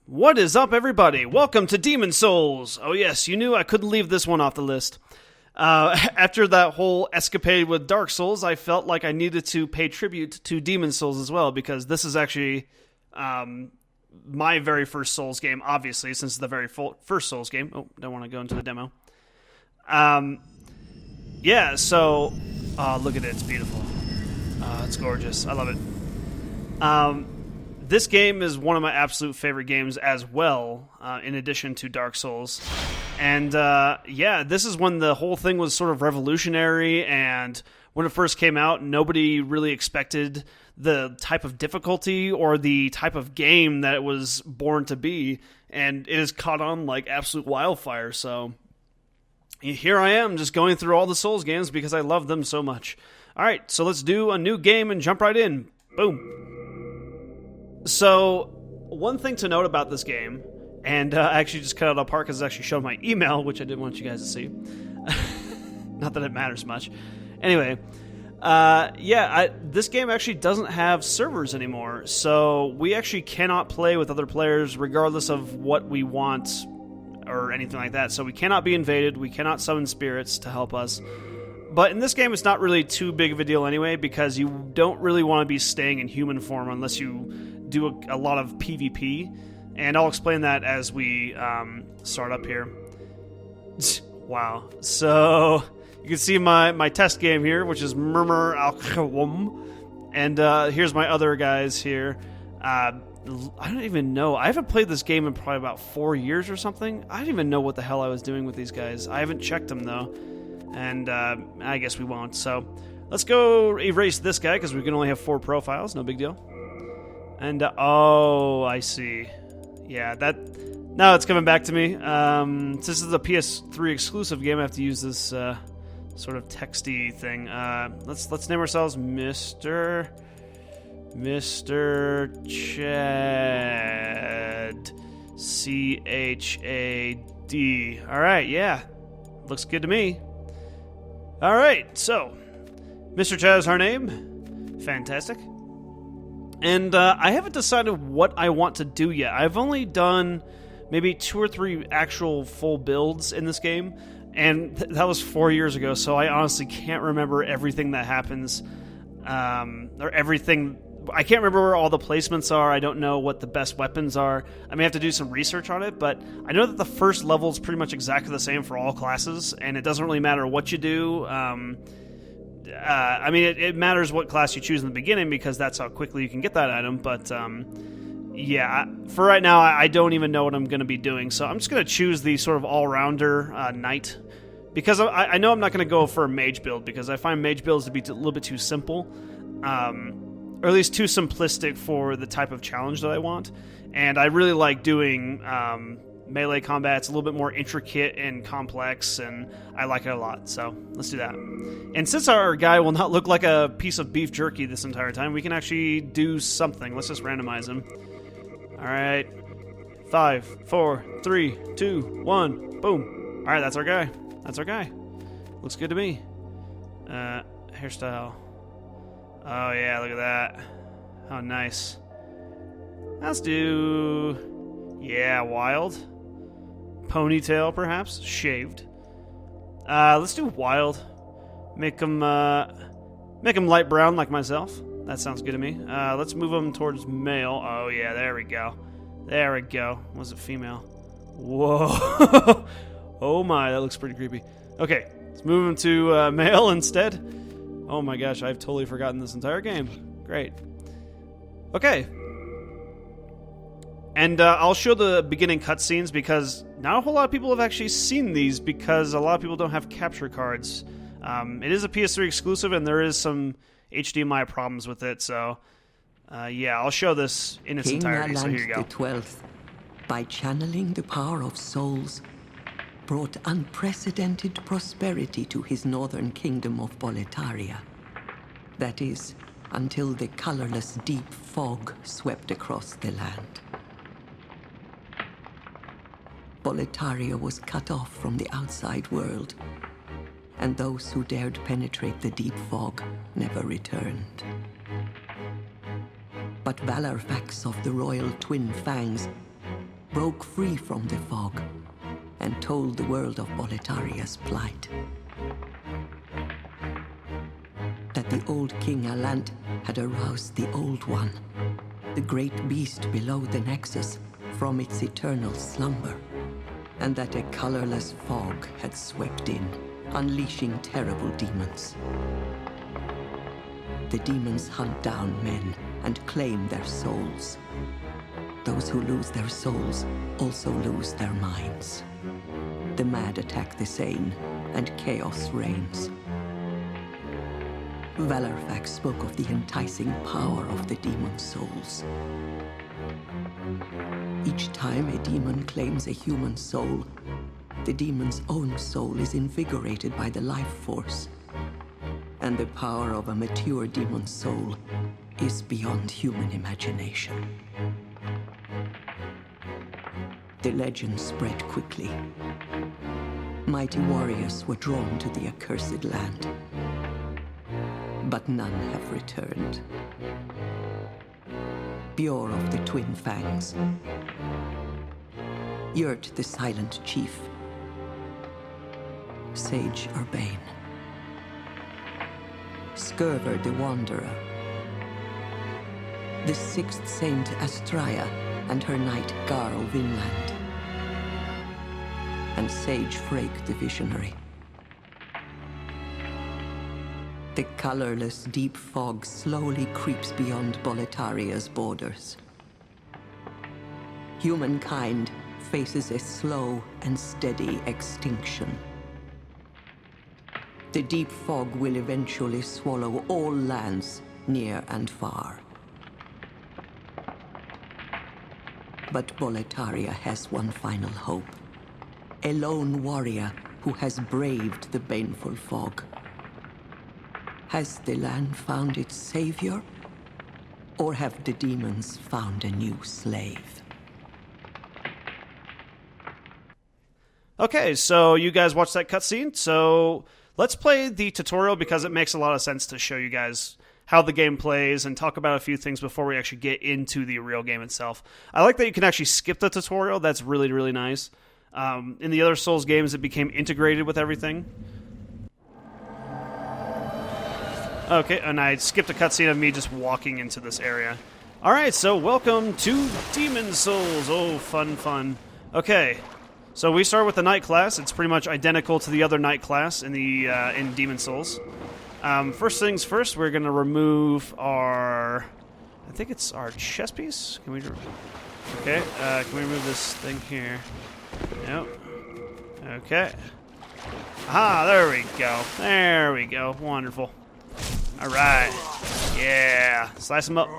What is up, everybody? Welcome to Demon Souls! Oh yes, you knew I couldn't leave this one off the list. After that whole escapade with Dark Souls, I felt like I needed to pay tribute to Demon Souls as well, because this is actually my very first Souls game, obviously, since it's the very first Souls game. Oh, don't want to go into the demo. Yeah, so... look at it, it's beautiful. It's gorgeous, I love it. This game is one of my absolute favorite games as well, in addition to Dark Souls. And yeah, this is when the whole thing was sort of revolutionary, and when it first came out, nobody really expected the type of difficulty or the type of game that it was born to be, and it has caught on like absolute wildfire. So here I am, just going through all the Souls games because I love them so much. Alright, so let's do a new game and jump right in. Boom. So, one thing to note about this game, and I actually just cut it apart because it actually showed my email, which I didn't want you guys to see. Not that it matters much. Anyway, this game actually doesn't have servers anymore, so we actually cannot play with other players regardless of what we want or anything like that. So we cannot be invaded, we cannot summon spirits to help us. But in this game, it's not really too big of a deal anyway, because you don't really want to be staying in human form unless you do a lot of PvP, and I'll explain that as we start up here. Wow. So, you can see my test game here, which is Murmur Alchewum, and here's my other guys here. I don't even know. I haven't played this game in probably about 4 years or something. I don't even know what the hell I was doing with these guys. I haven't checked them, though. And I guess we won't. So let's go erase this guy because we can only have 4 profiles. No big deal. And oh, I see. Yeah, now it's coming back to me. Since this is a PS3 exclusive game, I have to use this sort of texty thing. Let's name ourselves Mr. Chad. Chad. All right, yeah, looks good to me. All right, so Mr. Chad is our name. Fantastic. And I haven't decided what I want to do yet. I've only done maybe 2 or 3 actual full builds in this game, and that was 4 years ago, so I honestly can't remember everything that happens, or everything. I can't remember where all the placements are. I don't know what the best weapons are. I may have to do some research on it, but I know that the first level is pretty much exactly the same for all classes, and it doesn't really matter what you do. I mean, it matters what class you choose in the beginning because that's how quickly you can get that item, but yeah, for right now, I don't even know what I'm going to be doing, so I'm just going to choose the sort of all-rounder knight, because I know I'm not going to go for a mage build, because I find mage builds to be a little bit too simple. Or at least too simplistic for the type of challenge that I want. And I really like doing melee combat. It's a little bit more intricate and complex, and I like it a lot. So let's do that. And since our guy will not look like a piece of beef jerky this entire time, we can actually do something. Let's just randomize him. All right. 5, 4, 3, 2, 1. Boom. All right, that's our guy. That's our guy. Looks good to me. Hairstyle. Oh yeah, look at that. How nice. Let's do... yeah, wild. Ponytail, perhaps. Shaved. Let's do wild. Make him light brown like myself. That sounds good to me. Let's move him towards male. Oh yeah, there we go. There we go. Was it female? Whoa. Oh my, that looks pretty creepy. Okay, let's move him to male instead. Oh my gosh, I've totally forgotten this entire game. Great. Okay. And I'll show the beginning cutscenes because not a whole lot of people have actually seen these because a lot of people don't have capture cards. It is a PS3 exclusive and there is some HDMI problems with it, so yeah, I'll show this in its entirety. So here you go. King Allant the 12th, by channeling the power of souls, brought unprecedented prosperity to his northern kingdom of Boletaria. That is, until the colorless deep fog swept across the land. Boletaria was cut off from the outside world, and those who dared penetrate the deep fog never returned. But Valorfax of the royal twin fangs broke free from the fog and told the world of Boletaria's plight. That the old King Alant had aroused the Old One, the great beast below the Nexus, from its eternal slumber, and that a colorless fog had swept in, unleashing terrible demons. The demons hunt down men and claim their souls. Those who lose their souls also lose their minds. The mad attack the sane, and chaos reigns. Valarfax spoke of the enticing power of the demon souls. Each time a demon claims a human soul, the demon's own soul is invigorated by the life force. And the power of a mature demon soul is beyond human imagination. The legend spread quickly. Mighty warriors were drawn to the accursed land, but none have returned. Bjor of the Twin Fangs, Yurt the Silent Chief, Sage Urbane, Scirvir the Wanderer, the Sixth Saint Astraea and her knight Garl Vinland, and Sage Freke the Visionary. The colorless deep fog slowly creeps beyond Boletaria's borders. Humankind faces a slow and steady extinction. The deep fog will eventually swallow all lands, near and far. But Boletaria has one final hope. A lone warrior who has braved the baneful fog. Has the land found its savior? Or have the demons found a new slave? Okay, so you guys watched that cutscene, so let's play the tutorial because it makes a lot of sense to show you guys how the game plays and talk about a few things before we actually get into the real game itself. I like that you can actually skip the tutorial. That's really, really nice. In the other Souls games, it became integrated with everything. Okay, and I skipped a cutscene of me just walking into this area. Alright, so welcome to Demon Souls. Oh, fun, fun. Okay, so we start with the Knight class. It's pretty much identical to the other Knight class in the in Demon Souls. First things first, we're going to remove our... I think it's our chest piece? Can we... Okay, can we remove this thing here? Nope. Okay. Ah, there we go. There we go. Wonderful. Alright. Yeah. Slice them up.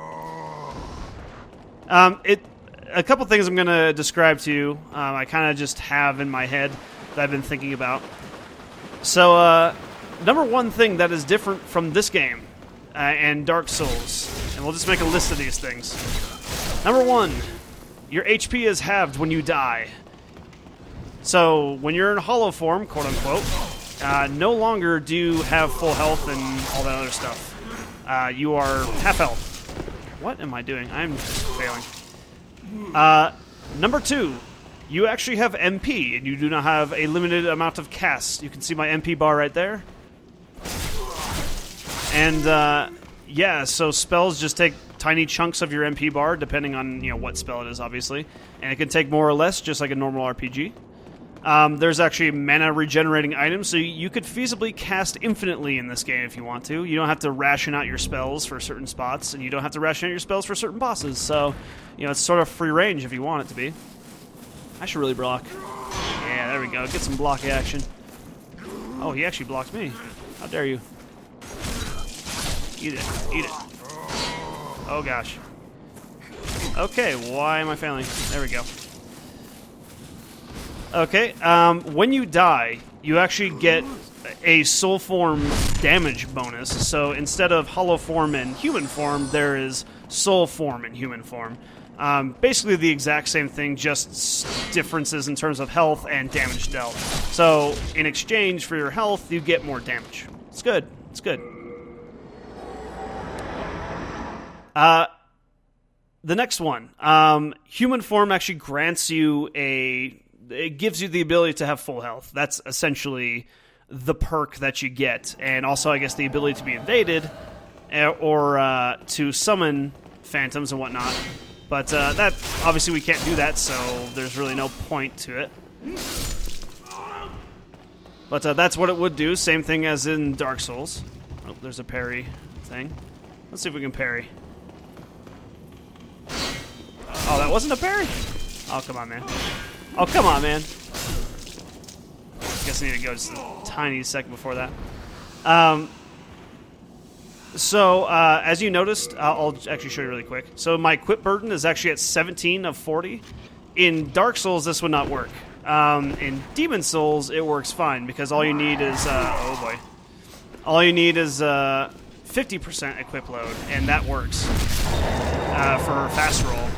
A couple things I'm going to describe to you, I kind of just have in my head that I've been thinking about. So, number one thing that is different from this game and Dark Souls, and we'll just make a list of these things. Number one, your HP is halved when you die. So, when you're in hollow form, quote-unquote, no longer do you have full health and all that other stuff. You are half health. What am I doing? I'm just failing. Number two, you actually have MP, and you do not have a limited amount of casts. You can see my MP bar right there. And, yeah, so spells just take tiny chunks of your MP bar, depending on, what spell it is, obviously. And it can take more or less, just like a normal RPG. There's actually mana regenerating items, so you could feasibly cast infinitely in this game if you want to. You don't have to ration out your spells for certain spots, and you don't have to ration out your spells for certain bosses, so, it's sort of free range if you want it to be. I should really block. Yeah, there we go. Get some block action. Oh, he actually blocked me. How dare you. Eat it. Eat it. Oh, gosh. Okay, why am I failing? There we go. Okay, when you die, you actually get a soul form damage bonus. So instead of hollow form and human form, there is soul form and human form. Basically the exact same thing, just differences in terms of health and damage dealt. So in exchange for your health, you get more damage. It's good. It's good. the next one. Human form actually grants you it gives you the ability to have full health. That's essentially the perk that you get. And also, I guess, the ability to be invaded or to summon phantoms and whatnot. But that obviously we can't do that, so there's really no point to it. But that's what it would do. Same thing as in Dark Souls. Oh, there's a parry thing. Let's see if we can parry. Oh, that wasn't a parry? Oh, come on, man. Oh, come on, man. Guess I need to go just a tiny second before that. So, as you noticed, I'll actually show you really quick. So my equip burden is actually at 17 of 40. In Dark Souls, this would not work. In Demon Souls, it works fine, because all you need is, oh boy. All you need is 50% equip load, and that works for fast roll.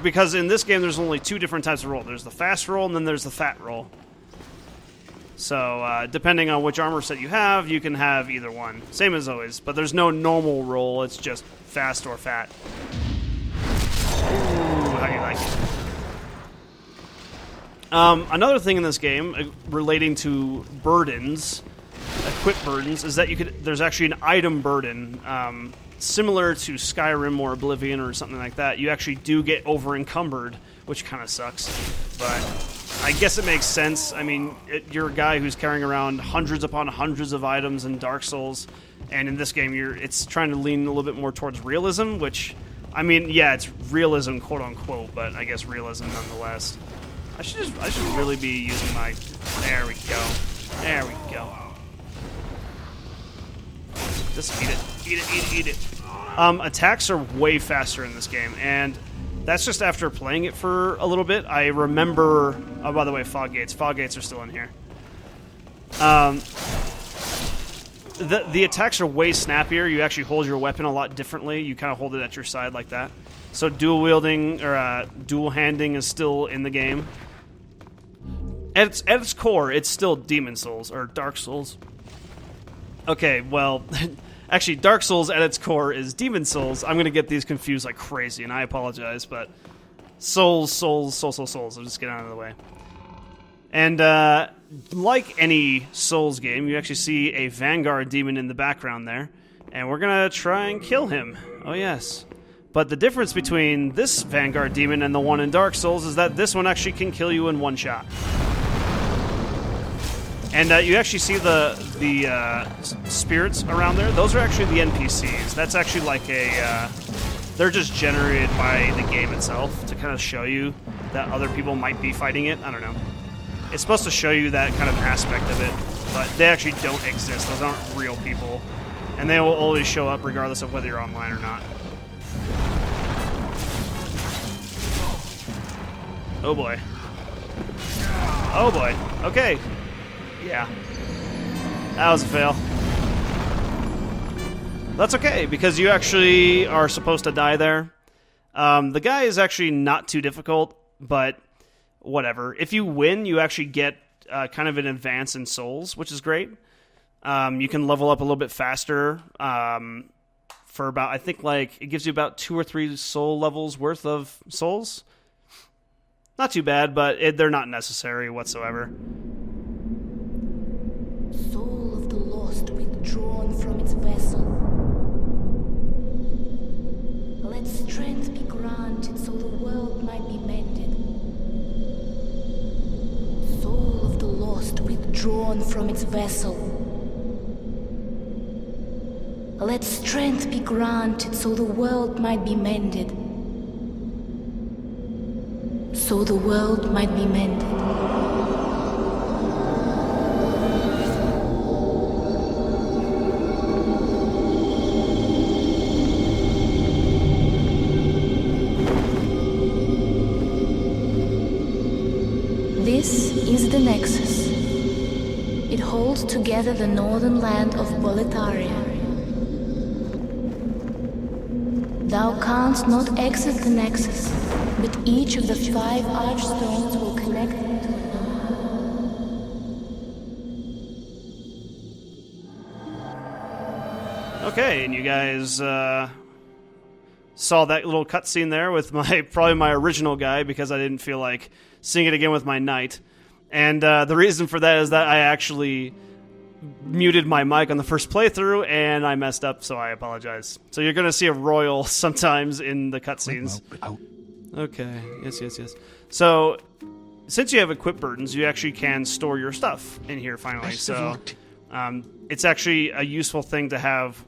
Because in this game, there's only two different types of roll. There's the fast roll, and then there's the fat roll. So, depending on which armor set you have, you can have either one. Same as always, but there's no normal roll. It's just fast or fat. Ooh, how do you like it? Another thing in this game relating to burdens, equip burdens, is that there's actually an item burden. Similar to Skyrim or Oblivion or something like that, you actually do get over-encumbered, which kind of sucks. But I guess it makes sense. I mean, you're a guy who's carrying around hundreds upon hundreds of items in Dark Souls, and in this game, it's trying to lean a little bit more towards realism, which, I mean, yeah, it's realism, quote-unquote, but I guess realism nonetheless. I should really be using my... There we go. There we go. Just eat it. Eat it, eat it, eat it. Attacks are way faster in this game, and that's just after playing it for a little bit. I remember... Oh, by the way, fog gates. Fog gates are still in here. The attacks are way snappier. You actually hold your weapon a lot differently. You kind of hold it at your side like that. So dual wielding, or dual handing is still in the game. At its core, it's still Demon Souls, or Dark Souls. Okay, well... Actually, Dark Souls at its core is Demon Souls. I'm going to get these confused like crazy, and I apologize, but Souls. I'll just get out of the way. And like any Souls game, you actually see a Vanguard demon in the background there, and we're going to try and kill him. Oh, yes. But the difference between this Vanguard demon and the one in Dark Souls is that this one actually can kill you in one shot. And you actually see the spirits around there. Those are actually the NPCs. That's actually like they're just generated by the game itself to kind of show you that other people might be fighting it. I don't know. It's supposed to show you that kind of aspect of it, but they actually don't exist. Those aren't real people. And they will always show up regardless of whether you're online or not. Oh boy. Oh boy. Okay. Yeah. That was a fail. That's okay, because you actually are supposed to die there. The guy is actually not too difficult, but whatever. If you win, you actually get kind of an advance in souls, which is great. You can level up a little bit faster for about, I think, like, it gives you about 2 or 3 soul levels worth of souls. Not too bad, but they're not necessary whatsoever. Soul of the lost withdrawn from its vessel. Let strength be granted so the world might be mended. Soul of the lost withdrawn from its vessel. Let strength be granted so the world might be mended. So the world might be mended. This is the Nexus. It holds together the northern land of Boletaria. Thou canst not exit the Nexus, but each of the 5 archstones will connect them to another. Okay, and you guys saw that little cutscene there with probably my original guy because I didn't feel like seeing it again with my knight. And the reason for that is that I actually muted my mic on the first playthrough and I messed up, so I apologize. So you're going to see a royal sometimes in the cutscenes. Okay, yes. So, since you have equip burdens, you actually can store your stuff in here finally. So, it's actually a useful thing to have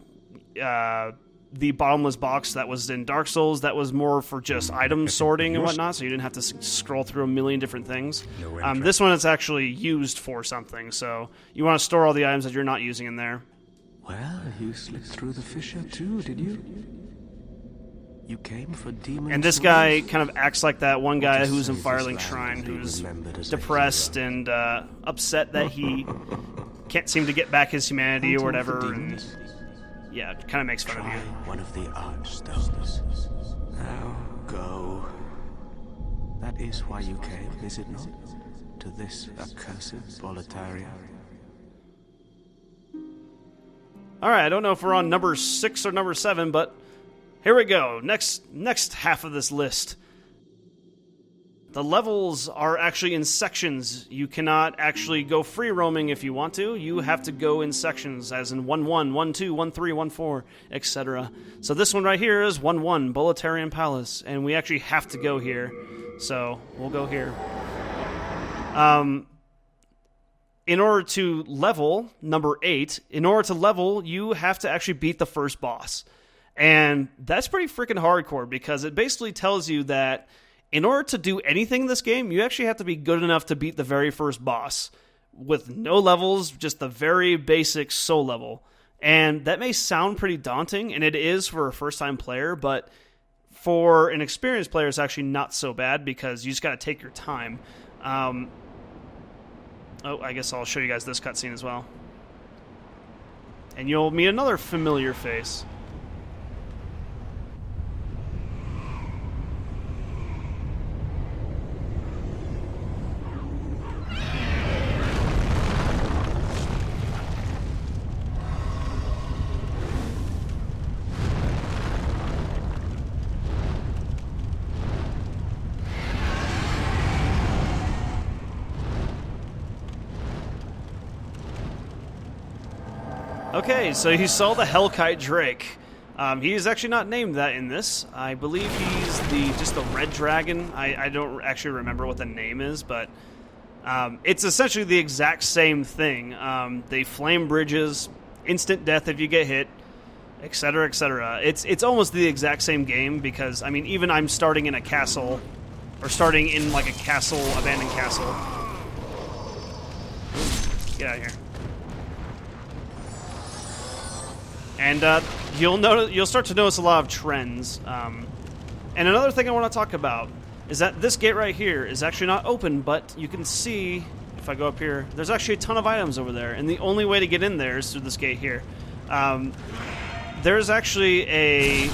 the bottomless box that was in Dark Souls. That was more for just item sorting and whatnot, so you didn't have to scroll through a million different things. This one is actually used for something, so you want to store all the items that you're not using in there. Well, you slipped through the fissure too, did you? You came for demons. And this guy kind of acts like that one guy who's in Firelink Shrine, who's depressed and upset that he can't seem to get back his humanity or whatever. And yeah, it kind of makes fun of you. One of the archstones. Now go. That is why you came, is it not? To this accursed Boletaria. Alright, I don't know if we're on number 6 or number 7, but here we go. Next half of this list. The levels are actually in sections. You cannot actually go free roaming if you want to. You have to go in sections, as in 1-1, 1-2, 1-3, 1-4, etc. So this one right here is 1-1, Boletarian Palace, and we actually have to go here. So we'll go here. In order to level, number 8, in order to level, you have to actually beat the first boss. And that's pretty freaking hardcore, because it basically tells you that in order to do anything in this game, you actually have to be good enough to beat the very first boss with no levels, just the very basic soul level. And that may sound pretty daunting, and it is for a first-time player, but for an experienced player, it's actually not so bad because you just got to take your time. I guess I'll show you guys this cutscene as well. And you'll meet another familiar face. Okay, so you saw the Hellkite Drake. He is actually not named that in this. I believe he's just the red dragon. I don't actually remember what the name is, but it's essentially the exact same thing. They flame bridges, instant death if you get hit, etc., etc. It's almost the exact same game because, I mean, even I'm starting in a castle, or starting in like a castle, abandoned castle. Get out of here. And you'll start to notice a lot of trends. And another thing I want to talk about is that this gate right here is actually not open, but you can see, if I go up here, there's actually a ton of items over there, and the only way to get in there is through this gate here. There's actually a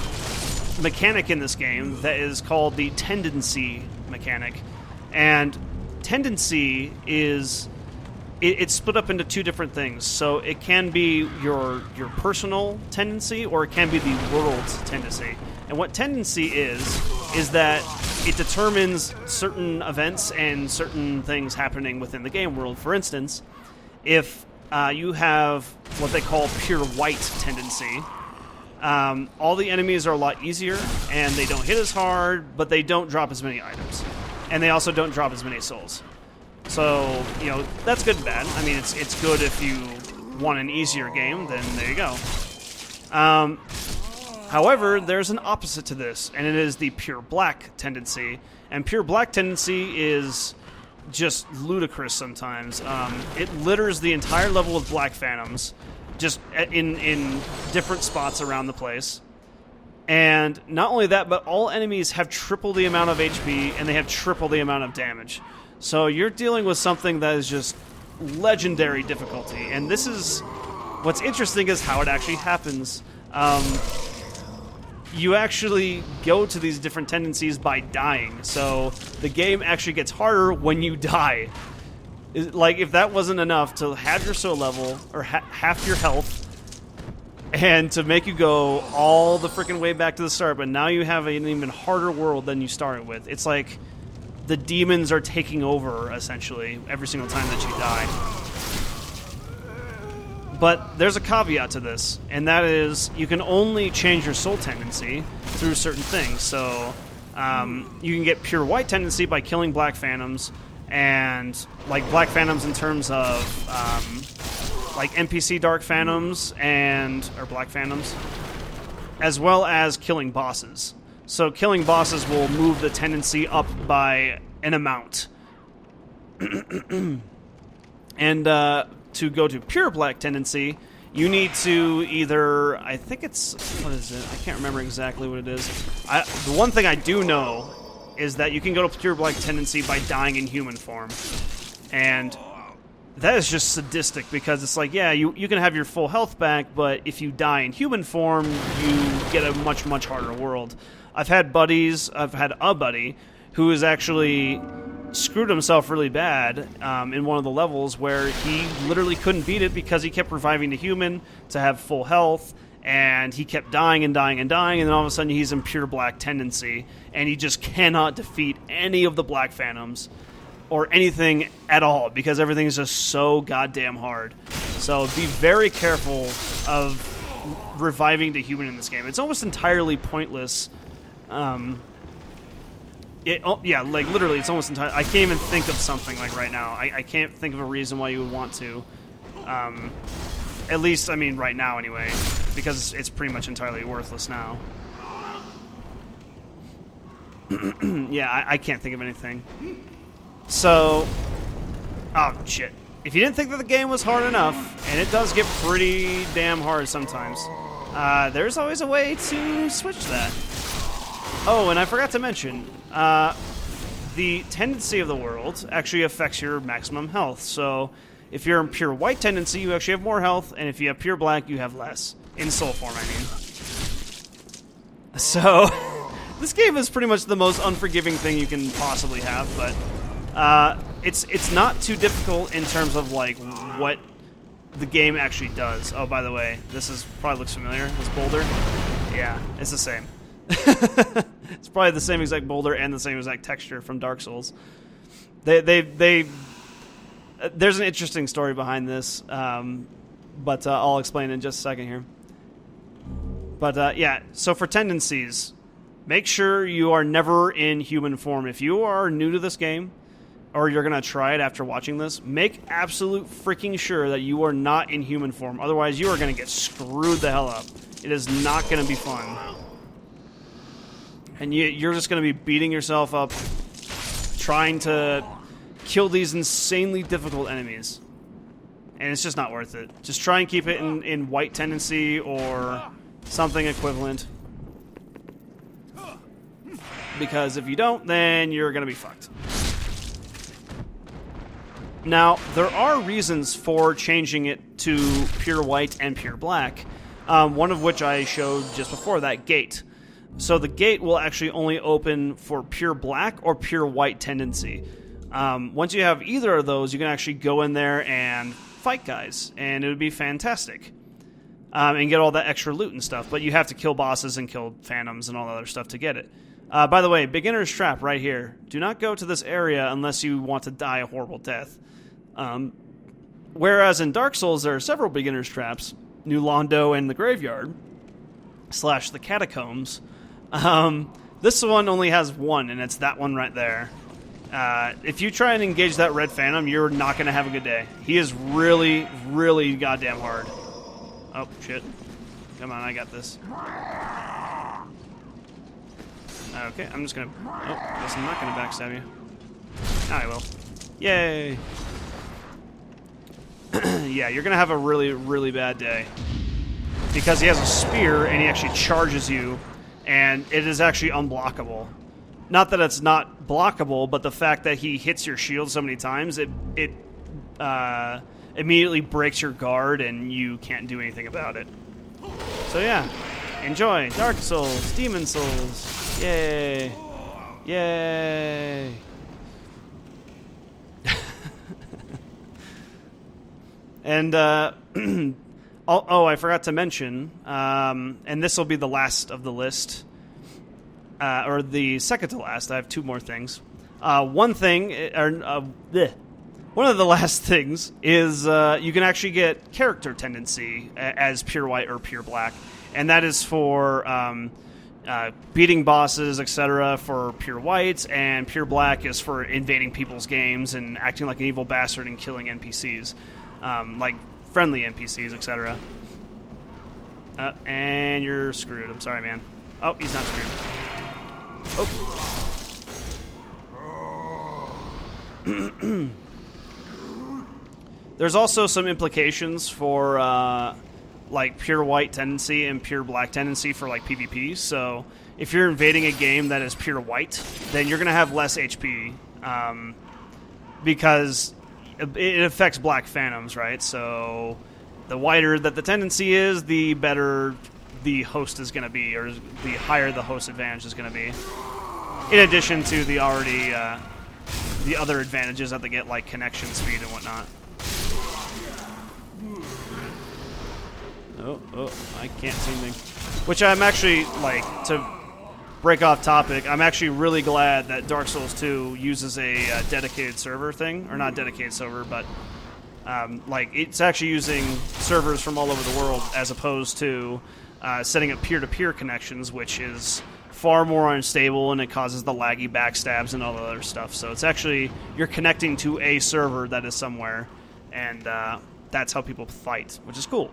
mechanic in this game that is called the tendency mechanic, and tendency is... It's split up into two different things. So it can be your personal tendency, or it can be the world's tendency. And what tendency is that it determines certain events and certain things happening within the game world. For instance, if you have what they call pure white tendency, all the enemies are a lot easier, and they don't hit as hard, but they don't drop as many items. And they also don't drop as many souls. So, you know, that's good and bad. I mean, it's good if you want an easier game, then there you go. However, there's an opposite to this, and it is the pure black tendency. And pure black tendency is just ludicrous sometimes. It litters the entire level with black phantoms, just in different spots around the place. And not only that, but all enemies have triple the amount of HP, and they have triple the amount of damage. So you're dealing with something that is just legendary difficulty. And this is... what's interesting is how it actually happens. You actually go to these different tendencies by dying. So the game actually gets harder when you die. Like, if that wasn't enough to have your soul level, or half your health, and to make you go all the freaking way back to the start, but now you have an even harder world than you started with. It's like the demons are taking over, essentially, every single time that you die. But there's a caveat to this, and that is you can only change your soul tendency through certain things. So you can get pure white tendency by killing black phantoms, and like black phantoms in terms of like NPC dark phantoms or black phantoms, as well as killing bosses. So killing bosses will move the tendency up by an amount. And to go to pure black tendency, you need to either, I think it's, what is it? I can't remember exactly what it is. The one thing I do know is that you can go to pure black tendency by dying in human form. And that is just sadistic, because it's like, yeah, you can have your full health back, but if you die in human form, you get a much, much harder world. I've had a buddy who has actually screwed himself really bad in one of the levels where he literally couldn't beat it because he kept reviving the human to have full health, and he kept dying and dying and dying, and then all of a sudden he's in pure black tendency, and he just cannot defeat any of the black phantoms or anything at all because everything is just so goddamn hard. So be very careful of reviving the human in this game. It's almost entirely pointless. Like literally, it's almost entirely. I can't even think of something like right now. I can't think of a reason why you would want to. At least, I mean, right now anyway, because it's pretty much entirely worthless now. Yeah, I can't think of anything. So, oh shit. If you didn't think that the game was hard enough, and it does get pretty damn hard sometimes, there's always a way to switch that. Oh, and I forgot to mention, the tendency of the world actually affects your maximum health. So if you're in pure white tendency, you actually have more health, and if you have pure black, you have less. In soul form, I mean. So, this game is pretty much the most unforgiving thing you can possibly have, but it's not too difficult in terms of, like, what the game actually does. Oh, by the way, this probably looks familiar, this boulder. Yeah, it's the same. It's probably the same exact boulder and the same exact texture from Dark Souls. There's an interesting story behind this, but I'll explain in just a second here. But yeah, so for tendencies, make sure you are never in human form. If you are new to this game, or you're going to try it after watching this, make absolute freaking sure that you are not in human form. Otherwise, you are going to get screwed the hell up. It is not going to be fun. And you're just going to be beating yourself up trying to kill these insanely difficult enemies. And it's just not worth it. Just try and keep it in white tendency or something equivalent. Because if you don't, then you're going to be fucked. Now, there are reasons for changing it to pure white and pure black. One of which I showed just before, that gate. So the gate will actually only open for pure black or pure white tendency. Once you have either of those, you can actually go in there and fight guys, and it would be fantastic. And get all that extra loot and stuff, but you have to kill bosses and kill phantoms and all that other stuff to get it. By the way, beginner's trap right here. Do not go to this area unless you want to die a horrible death. Whereas in Dark Souls, there are several beginner's traps. New Londo and the Graveyard, / the Catacombs. This one only has one, and it's that one right there. If you try and engage that red phantom, you're not going to have a good day. He is really, really goddamn hard. Oh, shit. Come on, I got this. Okay, I'm just going to... Oh, guess I'm not going to backstab you. I will. Yay! Yeah, you're going to have a really, really bad day. Because he has a spear, and he actually charges you, and it is actually unblockable. Not that it's not blockable, but the fact that he hits your shield so many times, it immediately breaks your guard, and you can't do anything about it. So yeah, enjoy Dark Souls, Demon Souls, yay, yay. And Oh, I forgot to mention, and this will be the last of the list, or the second to last. I have 2 more things. One of the last things is you can actually get character tendency as pure white or pure black, and that is for beating bosses, etc. for pure white, and pure black is for invading people's games and acting like an evil bastard and killing NPCs, like friendly NPCs, etc. And you're screwed. I'm sorry, man. Oh, he's not screwed. Oh. There's also some implications for like pure white tendency and pure black tendency for like PvP. So if you're invading a game that is pure white, then you're gonna have less HP because it affects black phantoms, right? So the whiter that the tendency is, the better the host is gonna be, or the higher the host advantage is gonna be. In addition to the already the other advantages that they get, like connection speed and whatnot. Oh, I can't see anything. Which I'm actually, like, to break off topic, I'm actually really glad that Dark Souls 2 uses a dedicated server thing. Or not dedicated server, but, like, it's actually using servers from all over the world as opposed to setting up peer-to-peer connections, which is far more unstable and it causes the laggy backstabs and all the other stuff. So it's actually, you're connecting to a server that is somewhere, and that's how people fight, which is cool.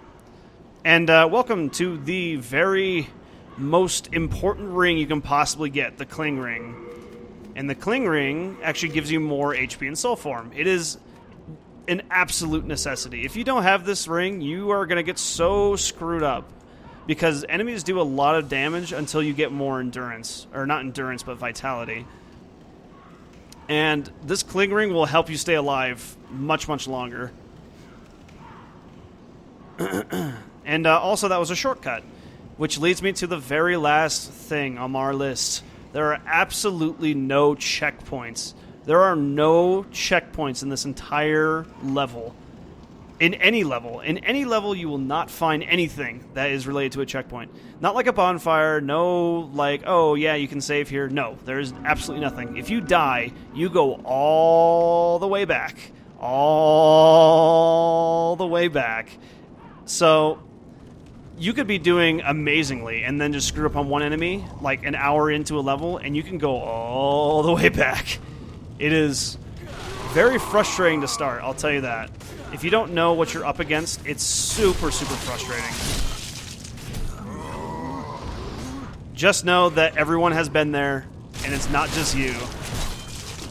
And welcome to the very most important ring you can possibly get, the Cling Ring. And the Cling Ring actually gives you more HP and soul form. It is an absolute necessity. If you don't have this ring, you are going to get so screwed up. Because enemies do a lot of damage until you get more endurance. Or not endurance, but vitality. And this Cling Ring will help you stay alive much, much longer. And also, that was a shortcut, which leads me to the very last thing on our list. There are absolutely no checkpoints. There are no checkpoints in this entire level. In any level. In any level, you will not find anything that is related to a checkpoint. Not like a bonfire, no, like, oh, yeah, you can save here. No, there is absolutely nothing. If you die, you go all the way back. All the way back. So you could be doing amazingly and then just screw up on one enemy like an hour into a level, and you can go all the way back. It is very frustrating to start, I'll tell you that. If you don't know what you're up against, it's super, super frustrating. Just know that everyone has been there, and it's not just you.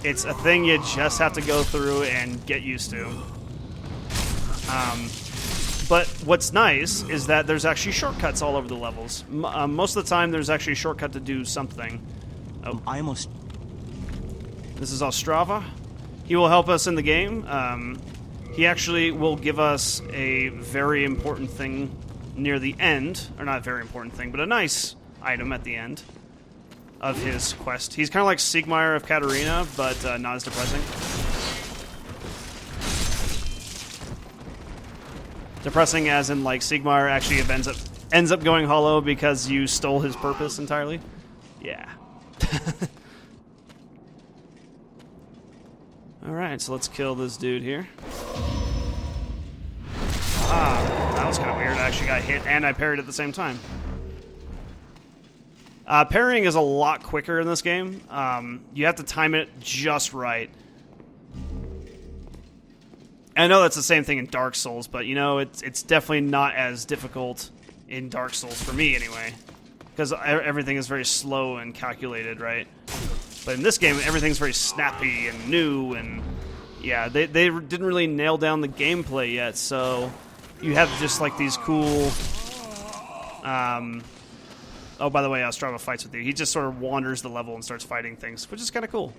It's a thing you just have to go through and get used to. But what's nice is that there's actually shortcuts all over the levels. Most of the time, there's actually a shortcut to do something. Oh. This is Ostrava. He will help us in the game. He actually will give us a very important thing near the end. Or not a very important thing, but a nice item at the end of his quest. He's kind of like Sigmar of Katarina, but not as depressing. Depressing as in, like, Sigmar actually ends up going hollow because you stole his purpose entirely? Yeah. Alright, so let's kill this dude here. Ah, that was kind of weird. I actually got hit and I parried at the same time. Parrying is a lot quicker in this game. You have to time it just right. I know that's the same thing in Dark Souls, but, you know, it's definitely not as difficult in Dark Souls, for me anyway. Because everything is very slow and calculated, right? But in this game, everything's very snappy and new, and yeah, they didn't really nail down the gameplay yet, so you have just, like, these cool... oh, by the way, Ostrava fights with you. He just sort of wanders the level and starts fighting things, which is kind of cool.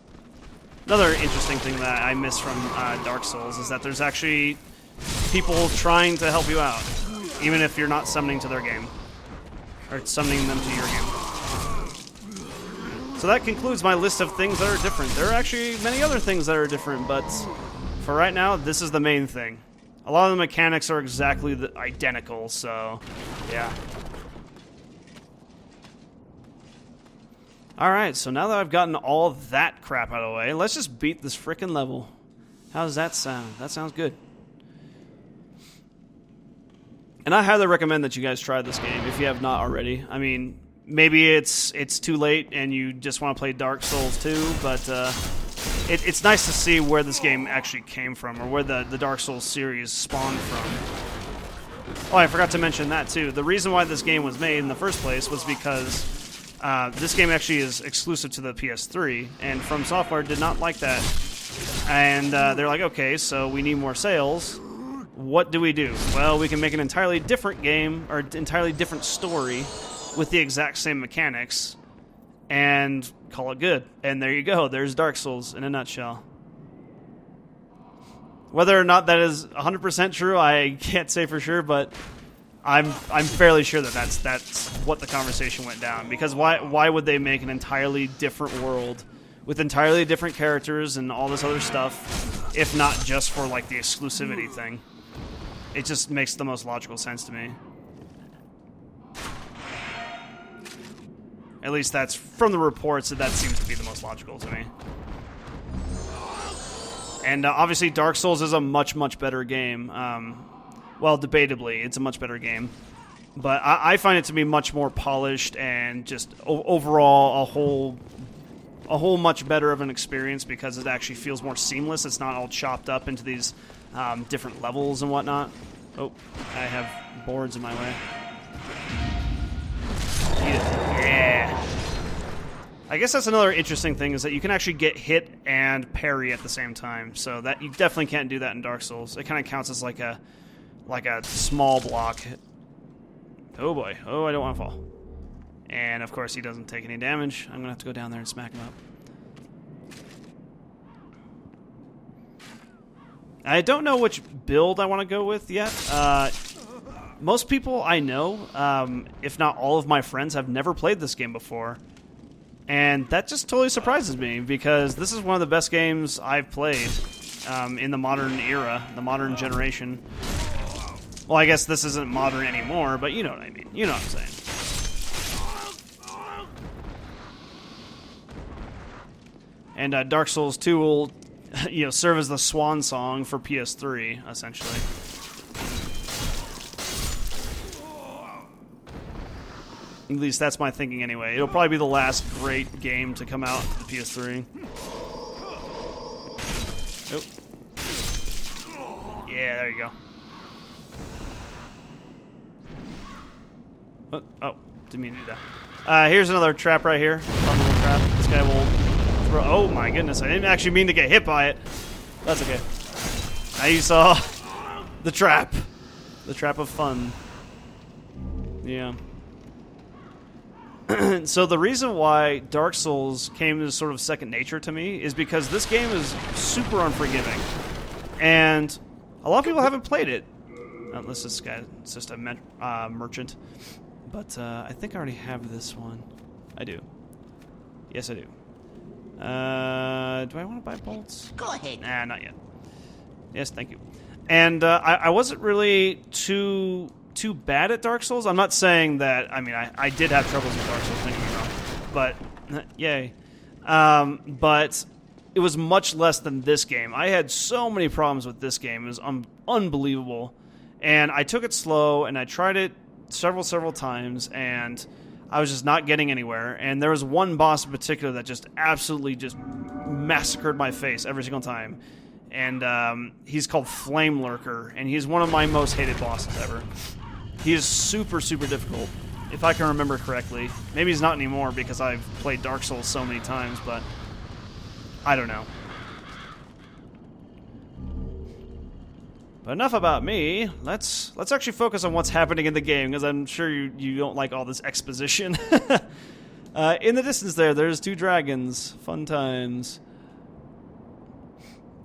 Another interesting thing that I miss from Dark Souls is that there's actually people trying to help you out, even if you're not summoning to their game, or summoning them to your game. So that concludes my list of things that are different. There are actually many other things that are different, but for right now, this is the main thing. A lot of the mechanics are exactly identical, so yeah. Alright, so now that I've gotten all that crap out of the way, let's just beat this frickin' level. How does that sound? That sounds good. And I highly recommend that you guys try this game if you have not already. I mean, maybe it's too late and you just want to play Dark Souls 2, but it's nice to see where this game actually came from, or where the Dark Souls series spawned from. Oh, I forgot to mention that too. The reason why this game was made in the first place was because this game actually is exclusive to the PS3, and From Software did not like that. And they're like, okay, so we need more sales. What do we do? Well, we can make an entirely different game, or entirely different story, with the exact same mechanics, and call it good. And there you go. There's Dark Souls in a nutshell. Whether or not that is 100% true, I can't say for sure, but I'm fairly sure that that's what the conversation went down. Because why would they make an entirely different world with entirely different characters and all this other stuff, if not just for like the exclusivity thing? It just makes the most logical sense to me. At least that's from the reports, that seems to be the most logical to me. And obviously Dark Souls is a much, much better game. Well, debatably, it's a much better game. But I find it to be much more polished and just overall a whole much better of an experience, because it actually feels more seamless. It's not all chopped up into these different levels and whatnot. Oh, I have boards in my way. Yeah. I guess that's another interesting thing, is that you can actually get hit and parry at the same time. So that you definitely can't do that in Dark Souls. It kind of counts as like a small block. Oh boy. Oh, I don't want to fall. And of course he doesn't take any damage. I'm gonna have to go down there and smack him up. I don't know which build I want to go with yet. Most people I know, if not all of my friends, have never played this game before. And that just totally surprises me, because this is one of the best games I've played in the modern era, the modern generation. Well, I guess this isn't modern anymore, but you know what I mean. You know what I'm saying. And Dark Souls 2 will, serve as the swan song for PS3, essentially. At least that's my thinking anyway. It'll probably be the last great game to come out for the PS3. Oh. Yeah, there you go. Oh, didn't mean to do that. Here's another trap right here. Fun little trap. This guy will throw... Oh my goodness, I didn't actually mean to get hit by it. That's okay. Now you saw the trap. The trap of fun. Yeah. So the reason why Dark Souls came as sort of second nature to me is because this game is super unforgiving. And a lot of people haven't played it. Unless this guy is just a merchant. But I think I already have this one. I do. Yes, I do. Do I want to buy bolts? Go ahead. Nah, not yet. Yes, thank you. And I wasn't really too bad at Dark Souls. I'm not saying that. I mean, I did have troubles with Dark Souls, don't get me wrong. But yay. But it was much less than this game. I had so many problems with this game. It was unbelievable. And I took it slow, and I tried it several times, and I was just not getting anywhere. And there was one boss in particular that just absolutely just massacred my face every single time. And he's called Flame Lurker, and he's one of my most hated bosses ever. He is super, super difficult, if I can remember correctly. Maybe he's not anymore because I've played Dark Souls so many times, but I don't know. But enough about me. Let's actually focus on what's happening in the game, because I'm sure you don't like all this exposition. In the distance there's two dragons. Fun times.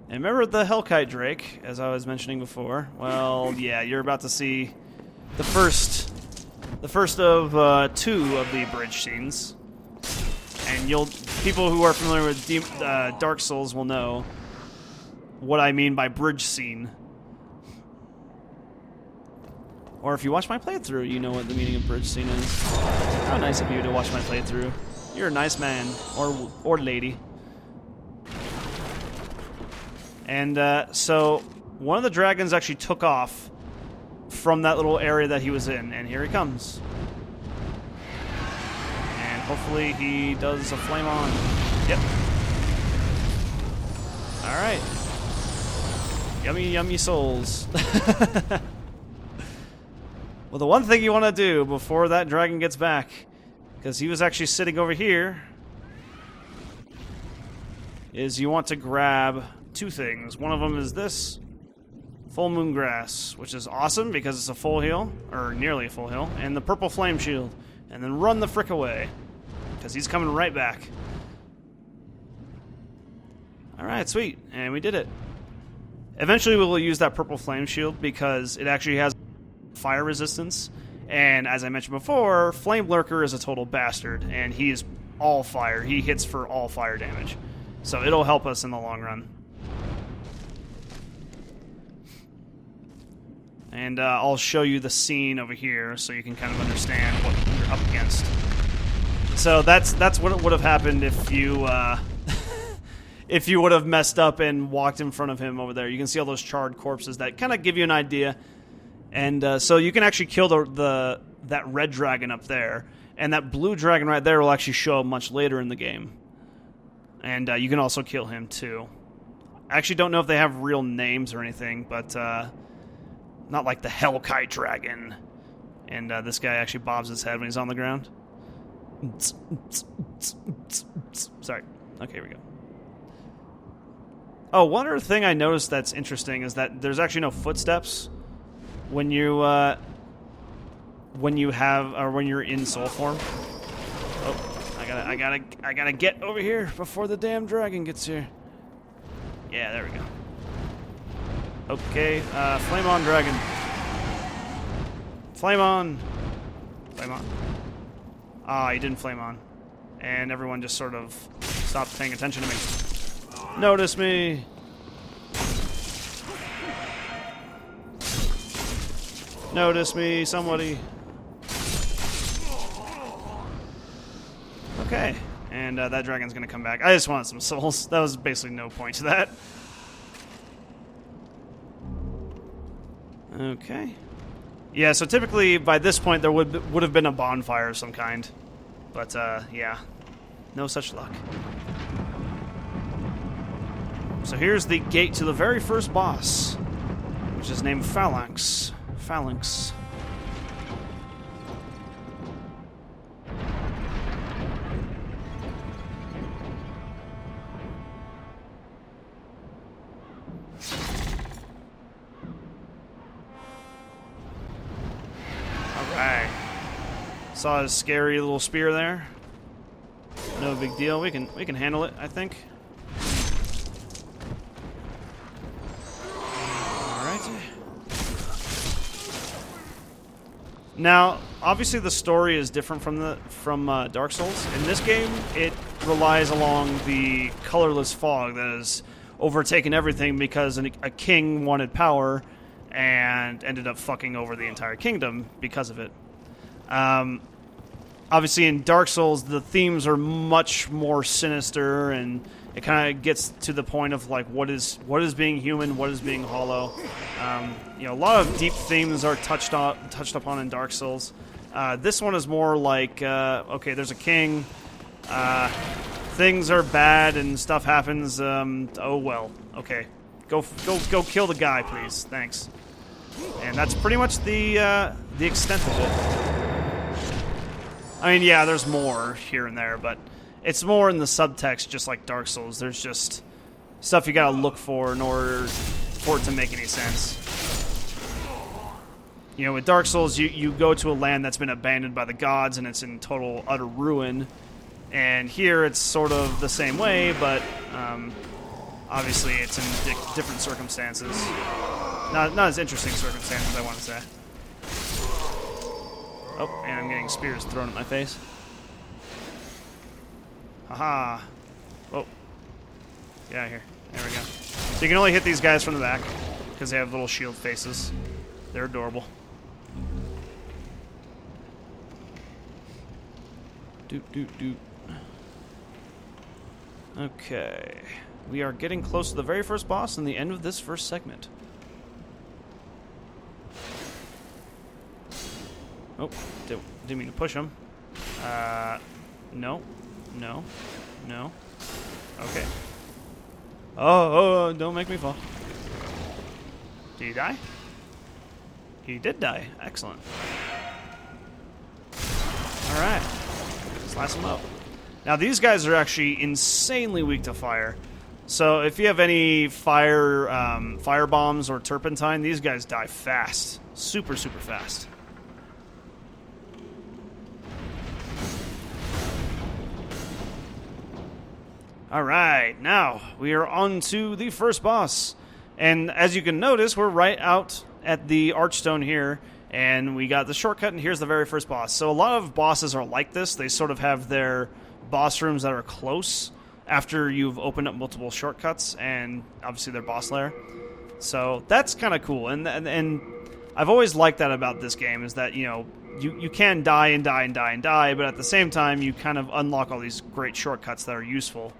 And remember the Hellkite Drake, as I was mentioning before? Well, yeah, you're about to see the first of two of the bridge scenes. And people who are familiar with Dark Souls will know what I mean by bridge scene. Or if you watch my playthrough, you know what the meaning of bridge scene is. How nice of you to watch my playthrough. You're a nice man. Or lady. And so one of the dragons actually took off from that little area that he was in, and here he comes. And hopefully he does a flame on. Yep. Alright. Yummy, yummy souls. Well, the one thing you want to do before that dragon gets back, because he was actually sitting over here, is you want to grab two things. One of them is this full moon grass, which is awesome because it's a full heal, or nearly a full heal, and the purple flame shield, and then run the frick away, because he's coming right back. Alright, sweet, and we did it. Eventually we will use that purple flame shield because it actually has fire resistance, and as I mentioned before, Flame Lurker is a total bastard, and he is all fire. He hits for all fire damage, so it'll help us in the long run. And I'll show you the scene over here so you can kind of understand what you're up against. So that's what would have happened if you if you would have messed up and walked in front of him over there. You can see all those charred corpses that kind of give you an idea. And so you can actually kill that red dragon up there, and that blue dragon right there will actually show up much later in the game. And you can also kill him too. I actually don't know if they have real names or anything, but not like the Hellkite dragon. And this guy actually bobs his head when he's on the ground. Sorry. Okay, here we go. Oh, one other thing I noticed that's interesting is that there's actually no footsteps when you when you're in soul form. Oh, I gotta get over here before the damn dragon gets here. Yeah, there we go. Okay, flame on, dragon. Flame on. Flame on. Ah, he didn't flame on. And everyone just sort of stopped paying attention to me. Notice me. Notice me, somebody. Okay, and that dragon's gonna come back. I just wanted some souls. That was basically no point to that. Okay. Yeah, so typically by this point there would have been a bonfire of some kind. But, yeah. No such luck. So here's the gate to the very first boss, which is named Phalanx. Phalanx. Alright. Saw his scary little spear there. No big deal. We can handle it, I think. Now, obviously the story is different from Dark Souls. In this game, it relies along the colorless fog that has overtaken everything because a king wanted power and ended up fucking over the entire kingdom because of it. Obviously in Dark Souls, the themes are much more sinister, and it kind of gets to the point of like what is being human, what is being hollow. You know, a lot of deep themes are touched upon in Dark Souls. This one is more like, okay, there's a king, things are bad and stuff happens. Oh well, okay, go kill the guy, please, thanks. And that's pretty much the extent of it. I mean, yeah, there's more here and there, but it's more in the subtext, just like Dark Souls. There's just stuff you gotta look for in order for it to make any sense. You know, with Dark Souls, you go to a land that's been abandoned by the gods, and it's in total, utter ruin. And here, it's sort of the same way, but obviously it's in different circumstances. Not as interesting circumstances, I want to say. Oh, and I'm getting spears thrown at my face. Haha. Whoa. Get out of here. There we go. So you can only hit these guys from the back because they have little shield faces. They're adorable. Doot. Okay. We are getting close to the very first boss and the end of this first segment. Oh, didn't mean to push him. No. Okay. Oh, don't make me fall. Did he die? He did die. Excellent. Alright. Slice him up. Now, these guys are actually insanely weak to fire. So, if you have any fire bombs or turpentine, these guys die fast. Super fast. Alright, now we are on to the first boss. And as you can notice, we're right out at the Archstone here, and we got the shortcut, and here's the very first boss. So a lot of bosses are like this. They sort of have their boss rooms that are close after you've opened up multiple shortcuts, and obviously their boss lair. So that's kind of cool. And I've always liked that about this game, is that, you know, you can die, but at the same time, you kind of unlock all these great shortcuts that are useful.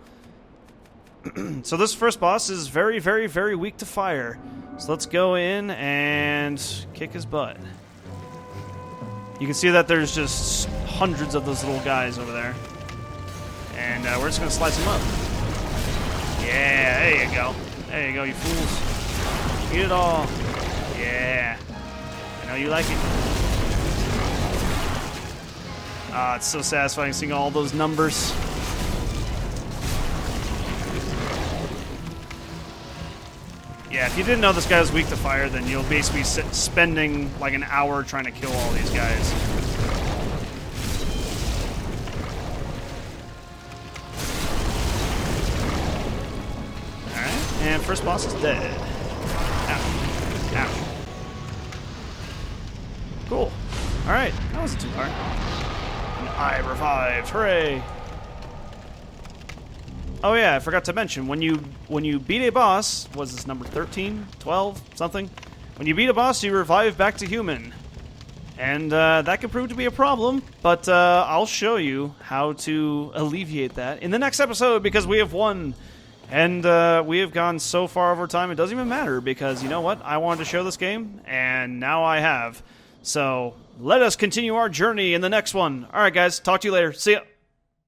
So this first boss is very weak to fire. So let's go in and kick his butt. You can see that there's just hundreds of those little guys over there. And we're just going to slice them up. Yeah, there you go. There you go, you fools. Eat it all. Yeah. I know you like it. Ah, it's so satisfying seeing all those numbers. Yeah, if you didn't know this guy was weak to fire, then you'll basically be spending like an hour trying to kill all these guys. Alright, and first boss is dead. Ouch. Cool. Alright, that wasn't too hard. And I revived. Hooray! Oh yeah, I forgot to mention, when you beat a boss, was this number 13, 12, something? When you beat a boss, you revive back to human. And that can prove to be a problem, but I'll show you how to alleviate that in the next episode, because we have won. And we have gone so far over time, it doesn't even matter, because you know what? I wanted to show this game, and now I have. So let us continue our journey in the next one. Alright guys, talk to you later. See ya.